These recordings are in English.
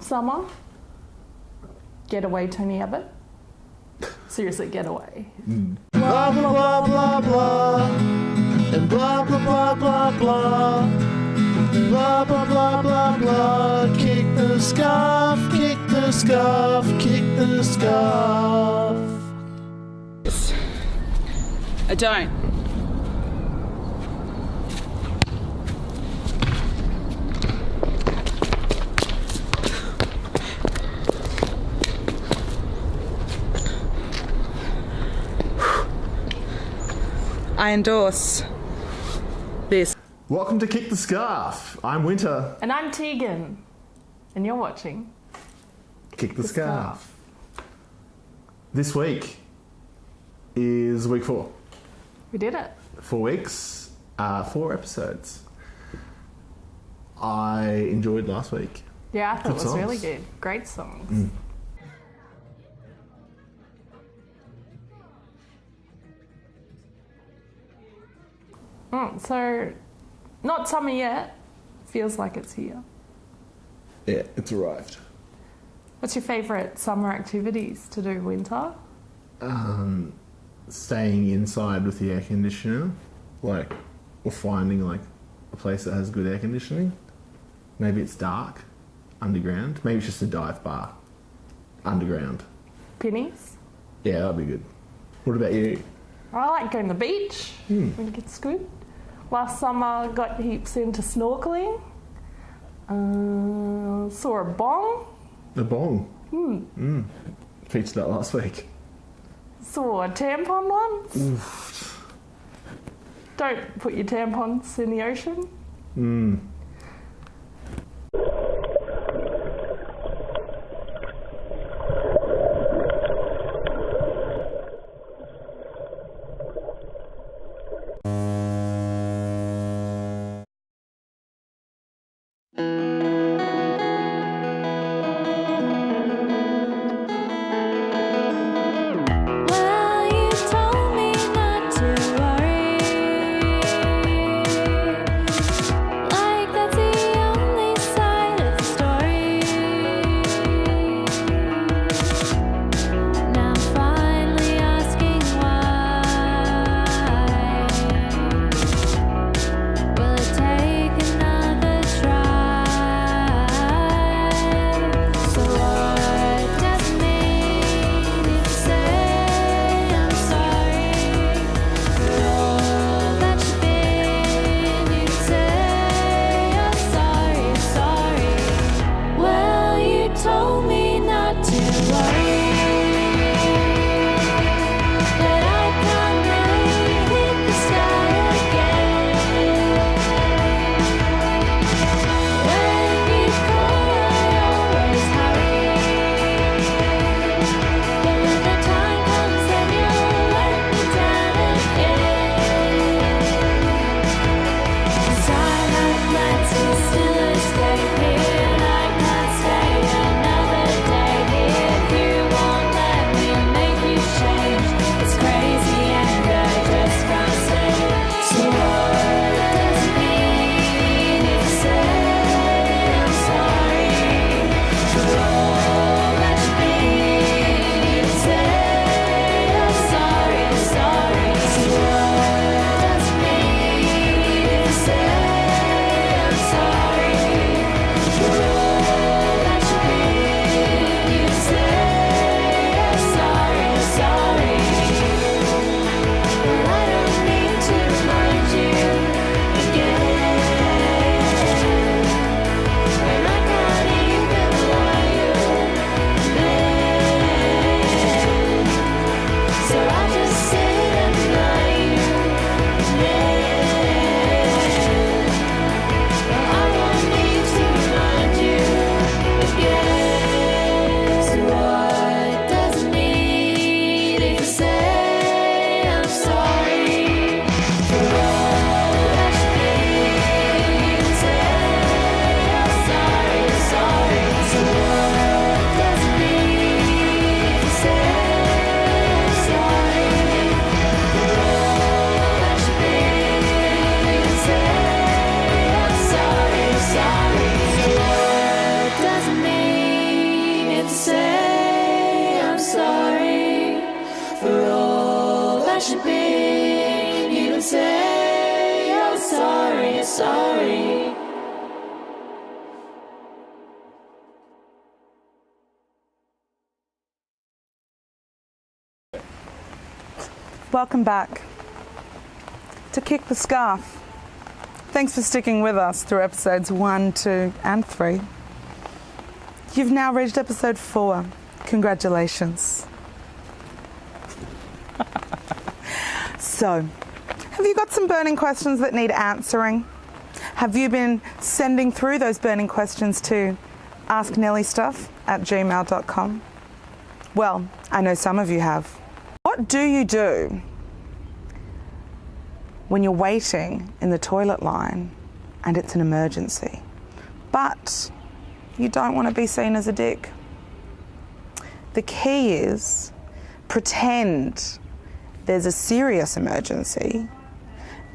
summer. Get away, Tony Abbott. Seriously, get away. Blah, blah, blah, blah, blah. And blah, blah, blah, blah, blah. Blah, blah, blah, blah, blah. Kick the scarf, kick the scarf, kick the scarf. I don't. I endorse this. Welcome to Kick the Scarf. I'm Wintah. And I'm Tegan. And you're watching Kick the Scarf. This week is week 4. We did it. 4 weeks, 4 episodes. I enjoyed last week. Yeah, I thought Good it was really songs. good. Great songs. So, not summer yet. Feels like it's here. Yeah, it's arrived. What's your favourite summer activities to do winter? Staying inside with the air conditioner, or finding a place that has good air conditioning. Maybe it's dark, underground. Maybe it's just a dive bar, underground. Pennies? Yeah, that'd be good. What about you? I like going to the beach. I think it's good. Last summer, got heaps into snorkeling. Saw a bong. The bong. Featured that last week. Saw a tampon once. Oof. Don't put your tampons in the ocean. Well, you told me not to worry, like welcome back to Kick the Scarf. Thanks for sticking with us through episodes 1, 2 and 3. You've now reached episode 4. Congratulations. So, have you got some burning questions that need answering? Have you been sending through those burning questions to asknelliestuff@gmail.com? Well, I know some of you have. What do you do when you're waiting in the toilet line and it's an emergency, but you don't want to be seen as a dick? The key is pretend there's a serious emergency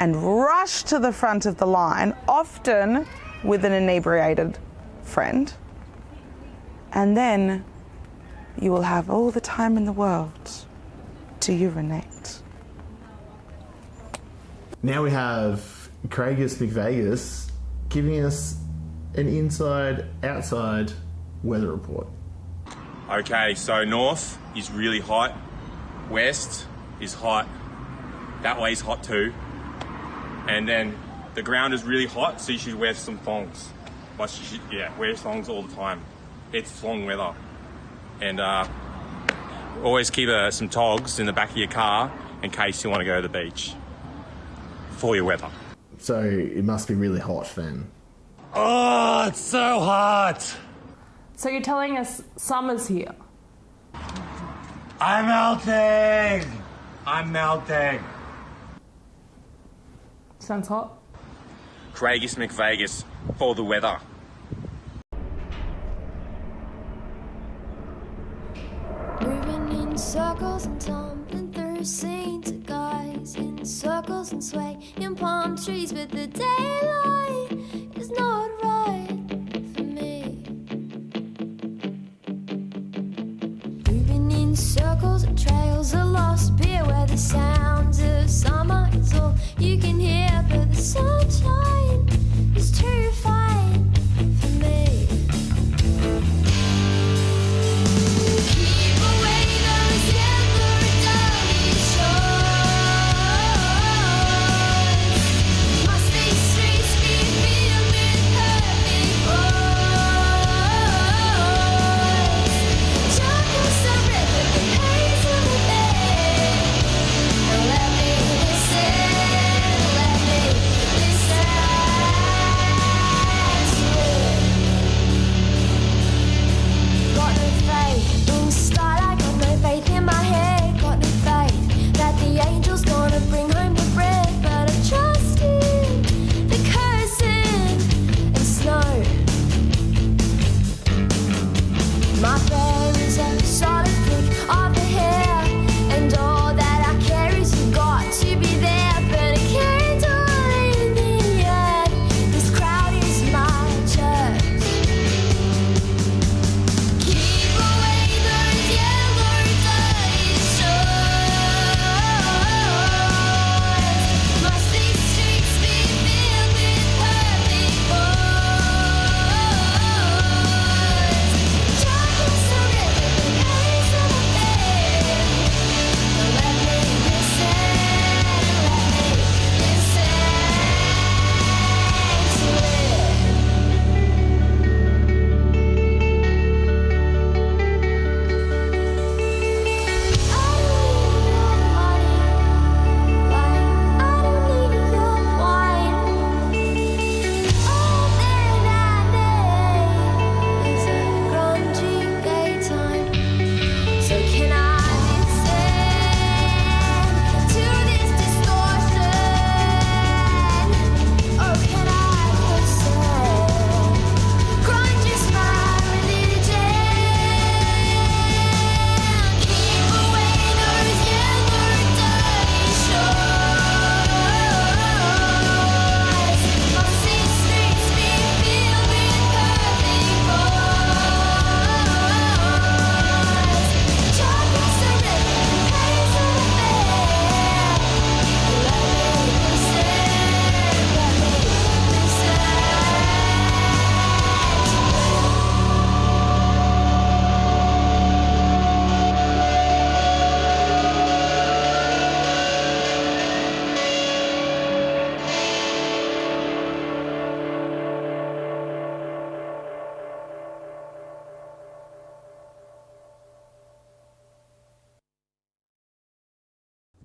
and rush to the front of the line, often with an inebriated friend, and then you will have all the time in the world to urinate. Now we have Craigus McVegas giving us an inside-outside weather report. Okay, so north is really hot, west is hot, that way's hot too, and then the ground is really hot, so you should wear some thongs. But you should, wear thongs all the time. It's thong weather. And always keep some togs in the back of your car in case you want to go to the beach for your weather. So it must be really hot then. Oh, it's so hot! So you're telling us summer's here? I'm melting! I'm melting! Sounds hot. Craigus McVegas for the weather. Moving in circles and tumbling through scenes of guys in circles and swaying palm trees, but the daylight is not right for me. Moving in circles and trails of lost beer where the sounds of summer is all you can hear, but the sunshine is too fine for me. Keep away those yellow dirty shores. Must these streets be filled with perfect boys? Jungles the river,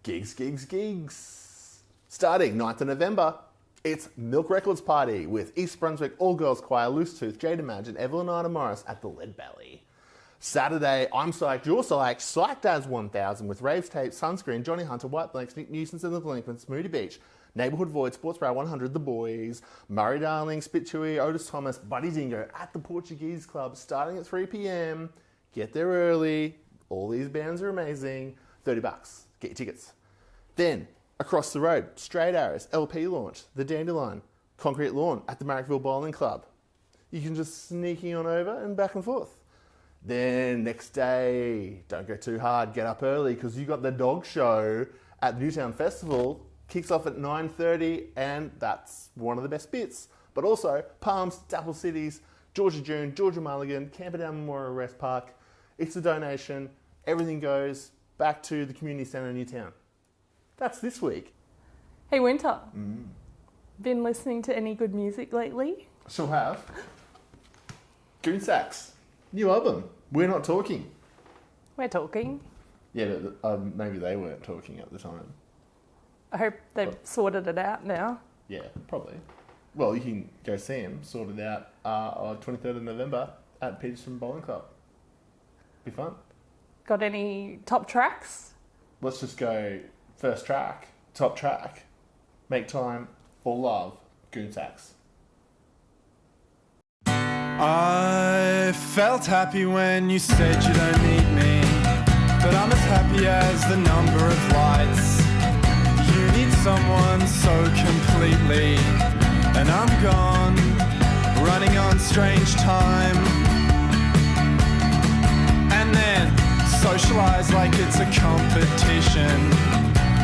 Gigs. Starting 9th of November, it's Milk Records Party with East Brunswick All-Girls Choir, Loose Tooth, Jade Imagine, Evelyn Ida Morris at the Lead Belly. Saturday, I'm Psyched, You're Psyched as 1000 with Raves Tape, Sunscreen, Johnny Hunter, White Blanks, Nick Nuisance and the Delinquents, Moody Beach, Neighbourhood Void, Sports Brow 100, The Bouys, Murray Darling, Spit Chewy, Otis Thomas, Buddy Dingo at the Portuguese Club starting at 3 p.m. Get there early. All these bands are amazing. $30. Get your tickets. Then, across the road, Straight Arrows, LP launch, The Dandelion, Concrete Lawn at the Marrickville Bowling Club. You can just sneaking on over and back and forth. Then next day, don't go too hard, get up early because you got the dog show at the Newtown Festival. Kicks off at 9:30 and that's one of the best bits. But also Palms, Dapple Cities, Georgia June, Georgia Mulligan, Camperdown Memorial Rest Park. It's a donation. Everything goes back to the community centre in Newtown. That's this week. Hey, Wintah. Been listening to any good music lately? She'll have. Goon Sax, new album. We're Not Talking. We're talking. Yeah, but maybe they weren't talking at the time. I hope they've sorted it out now. Yeah, probably. Well, you can go see him, sort it out on 23rd of November at Peterson Bowling Club. Be fun. Got any top tracks? Let's just go first track, top track. Make Time for Love, Goon Sax. I felt happy when you said you don't need me, but I'm as happy as the number of lights. You need someone so completely, and I'm gone, running on strange time. And then socialize like it's a competition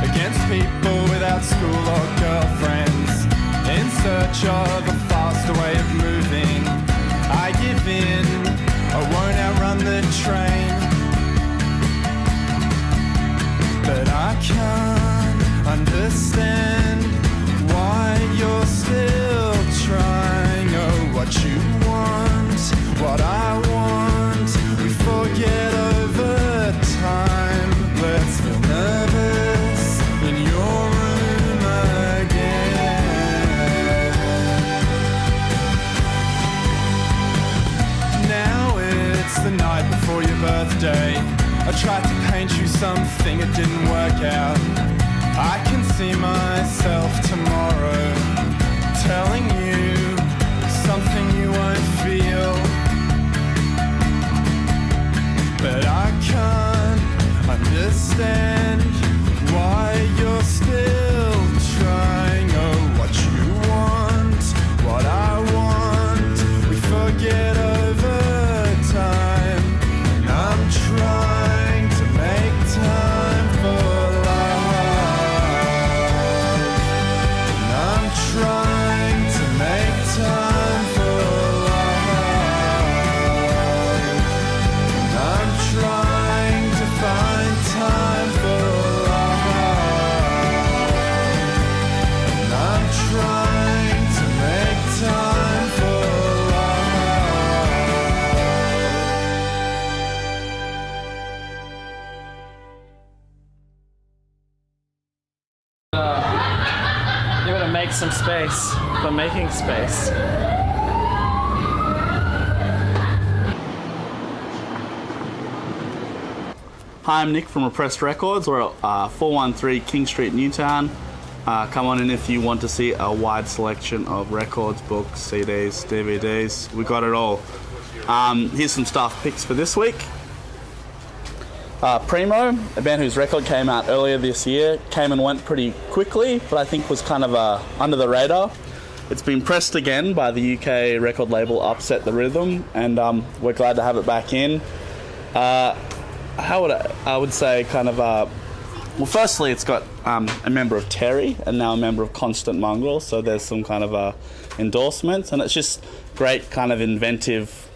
against people without school or girlfriends, in search of a faster way of moving. I give in, I won't outrun the train, but I can't understand why you're still trying. Oh, what you want, what I want, we forget over time. Let's feel nervous in your room again. Now it's the night before your birthday. I tried to paint you something, it didn't work out. I can see myself tomorrow telling you something you won't feel, but I can't understand why you're still trying. Oh, what you want, what I want, we forget over time. And I'm trying to make time for I'm trying to make time for love. I'm trying to find time for love. I'm trying to make time for You're gonna make some space for making space. Hi, I'm Nick from Repressed Records. We're at 413 King Street, Newtown. Come on in if you want to see a wide selection of records, books, CDs, DVDs. We got it all. Here's some staff picks for this week. Primo, a band whose record came out earlier this year, came and went pretty quickly, but I think was kind of under the radar. It's been pressed again by the UK record label Upset the Rhythm, and we're glad to have it back in. I would say kind of, well, firstly it's got a member of Terry and now a member of Constant Mongrel, so there's some kind of endorsements, and it's just great kind of inventive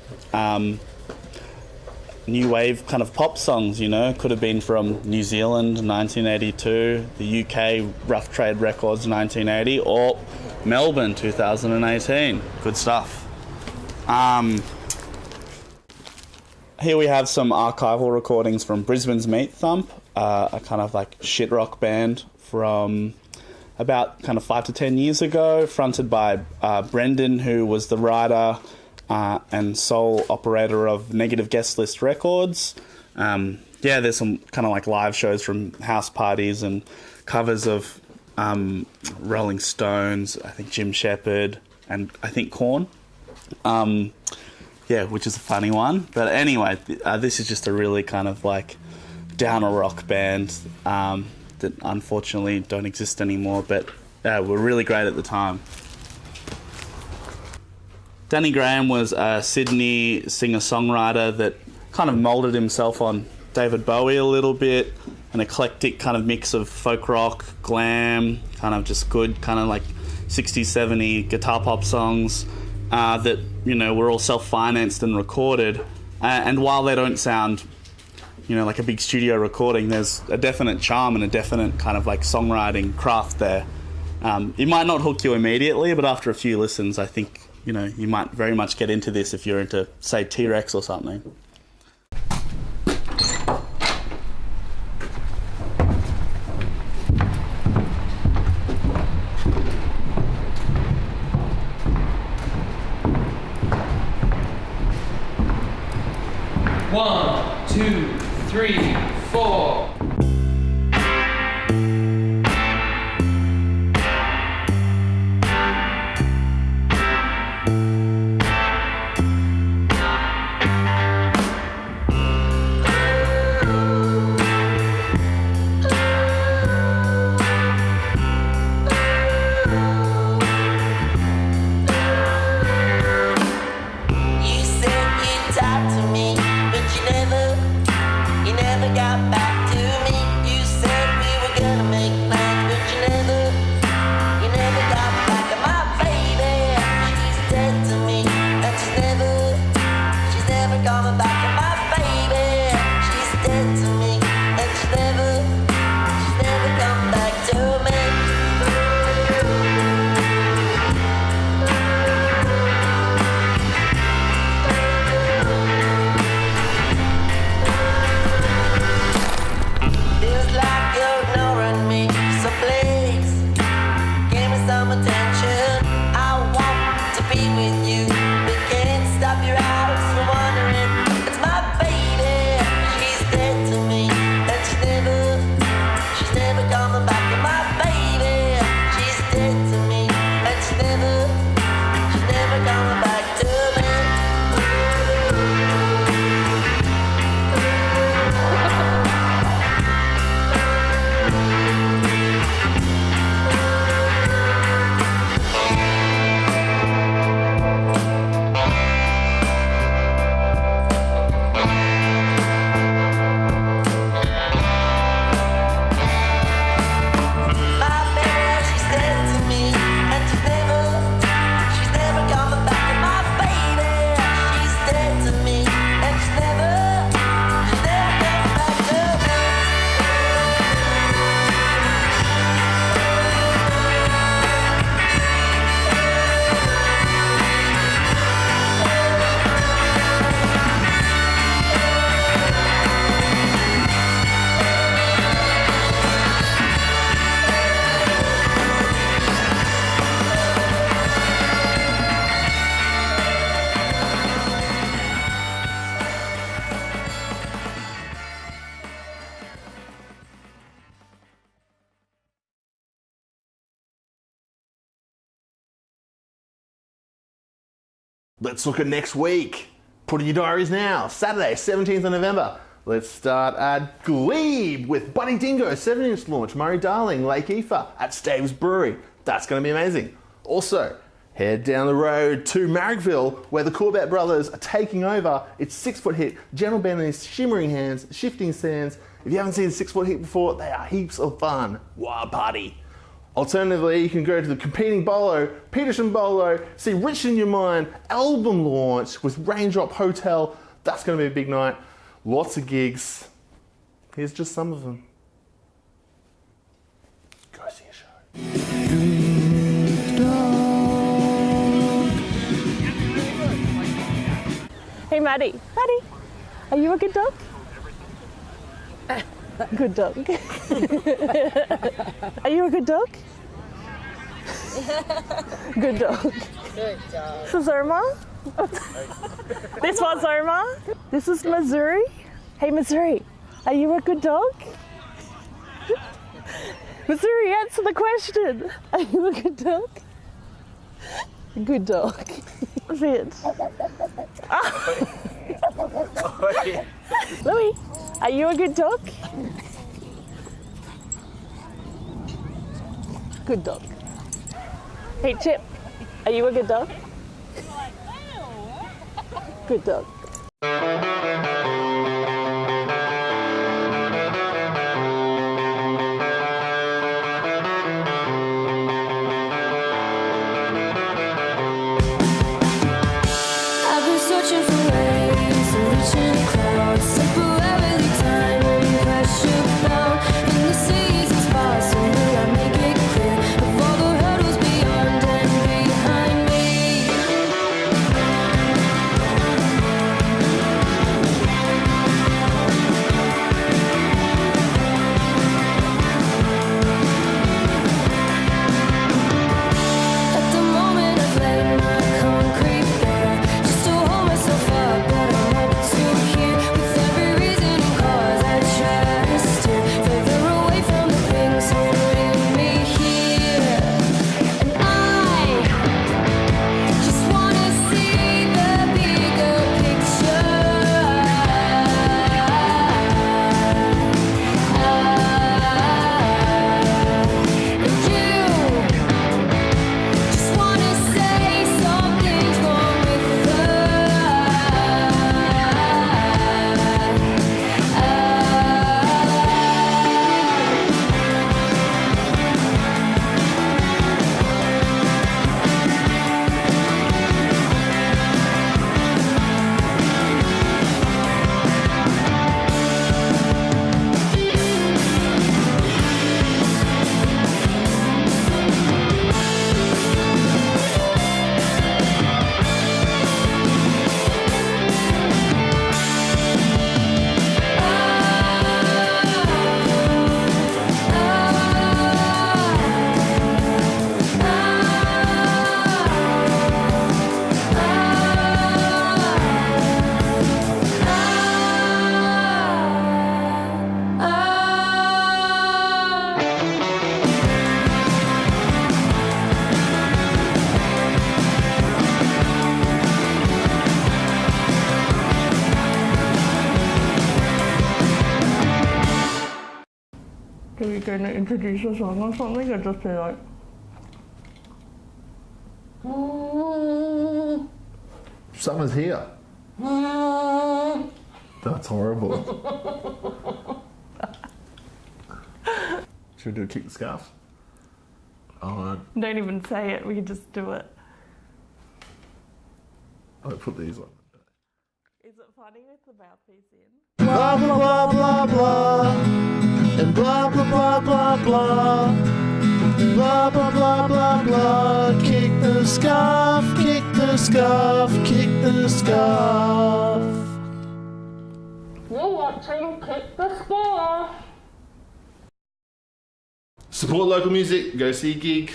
new wave kind of pop songs, you know. Could have been from New Zealand 1982, the UK Rough Trade Records 1980, or Melbourne 2018. Good stuff. Here we have some archival recordings from Brisbane's Meat Thump. a kind of like shit rock band from about kind of 5 to 10 years ago, fronted by Brendan, who was the writer and sole operator of Negative Guest List Records. There's some kind of like live shows from house parties and covers of Rolling Stones, I think Jim Shepard, and I think Korn. Which is a funny one. But anyway, this is just a really kind of like downer rock band that unfortunately don't exist anymore, but were really great at the time. Danny Graham was a Sydney singer-songwriter that kind of moulded himself on David Bowie a little bit, an eclectic kind of mix of folk rock, glam, kind of just good kind of like 60s, 70s guitar pop songs that, were all self-financed and recorded. And while they don't sound, like a big studio recording, there's a definite charm and a definite kind of like songwriting craft there. It might not hook you immediately, but after a few listens, I think, you might very much get into this if you're into, say, T-Rex or something. One, two, three, four. Let's look at next week. Put in your diaries now. Saturday, 17th of November. Let's start at Glebe with Buddy Dingo, 7-inch launch, Murray Darling, Lake Efa at Staves Brewery. That's going to be amazing. Also, head down the road to Marrickville, where the Corbett brothers are taking over. It's 6 Foot Hit, Gentle Ben and his shimmering hands, shifting sands. If you haven't seen 6 Foot Hit before, they are heaps of fun. Wild party. Alternatively, you can go to the competing Bolo, Peterson Bolo, see Rich in Your Mind album launch with Raindrop Hotel. That's going to be a big night. Lots of gigs. Here's just some of them. Go see a show. Hey, Maddie. Maddie, are you a good dog? Good dog. Are you a good dog? Good dog. Good dog. This is Irma. This one's Irma. This is Missouri. Hey, Missouri, are you a good dog? Missouri, answer the question. Are you a good dog? Good dog. Sit. Louis, are you a good dog? Good dog. Hey, Chip, are you a good dog? Good dog. I've been searching for ways to reach in the clouds, temporarily time and pressure bound. In the seas it's possible, I make it clear of all the hurdles beyond and behind me. At the moment I've laid my concrete bare, just to hold myself up, but I'm up to here with every reason and cause I try to steer further away from the things holding me here. And I just wanna see the bigger picture. And you just wanna say something's wrong with her. Are you going to introduce a song or something, or just be like, Someone's here. That's horrible. Should we do a kick the scarf? Oh, don't even say it, we can just do it. I'll put these on. Is it funny with the mouthpiece in? Blah blah blah blah blah, and blah blah blah blah blah, blah blah blah blah blah. Kick the scarf, kick the scarf, kick the scarf. You're watching Kick the Scarf. Support local music. Go see a gig.